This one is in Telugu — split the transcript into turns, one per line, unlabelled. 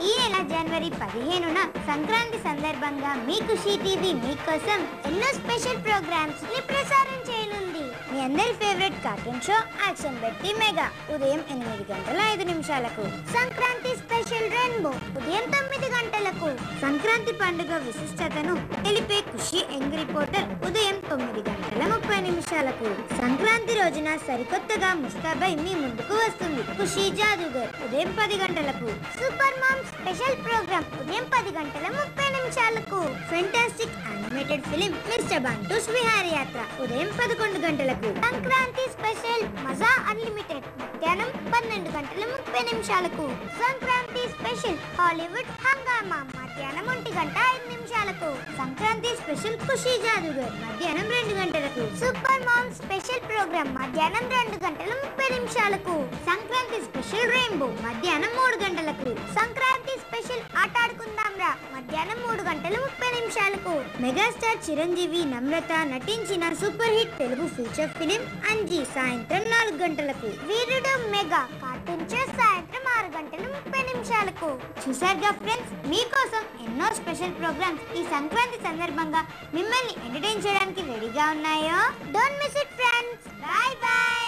ఈ నెల జనవరి 15న సంక్రాంతి సందర్భంగా మీ ఖుషి టీవీ మీకోసం ఎన్నో స్పెషల్ ప్రోగ్రామ్స్ ని ప్రసారం చేయనుంది. మీ అందరి ఫేవరెట్ కార్టూన్ షో యాక్షన్ బెట్టి మెగా ఉదయం 8:05 సంక్రాంతి స్పెషల్ రెయిన్బో ఉదయం 9 గంటలకు సంక్రాంతి పండుగ విశిష్టతను తెలిపే ఖుషి యంగ్ రిపోర్టర్ ఉదయం 9:30 సంక్రాంతి రోజున సరికొత్తగా ముస్తాబై మీ ముందుకు వస్తుంది ఖుషి జాదుగర్ ఉదయం 10 గంటలకు. సూపర్ మామ్ స్పెషల్ ప్రోగ్రామ్ ఉదయం 10:30 ఫెంటాస్టిక్ యానిమేటెడ్ ఫిలిం మిస్టర్ బంటూస్ విహారయాత్ర ఉదయం 11 గంటలకు. సంక్రాంతి స్పెషల్ మజా అన్లిమిటెడ్ మధ్యాహ్నం 12:30 సంక్రాంతి స్పెషల్ హాలీవుడ్ హంగామా మధ్యాహ్నం 1:05 సంక్రాంతి స్పెషల్ ఖుషి జాదుగర్ మధ్యాహ్నం 2 గంటలకు. సూపర్ మామ్ స్పెషల్ ప్రోగ్రామ్ మధ్యాహ్నం 2:30 సంక్రాంతి స్పెషల్ రెయిన్బో మధ్యాహ్నం 3 గంటలకు. సంక్రాంతి స్పెషల్ ఆటాడుకుందాం రా మధ్యాహ్నం 3:30 మెగాస్టార్ చిరంజీవి నమ్రత నటించిన super hit Telugu feature film Anji సాయంత్రం 4 గంటలకు. వీరుడు మెగా కార్టూన్ చేసి సాయంత్రం 6:30 చూసారుగా ఫ్రెండ్స్, మీకోసం ఎన్నో స్పెషల్ ప్రోగ్రామ్స్ ఈ సంక్రాంతి సందర్భంగా మిమ్మల్ని ఎంటర్టైన్ చేయడానికి రెడీగా ఉన్నాయో. Don't miss it friends. By by.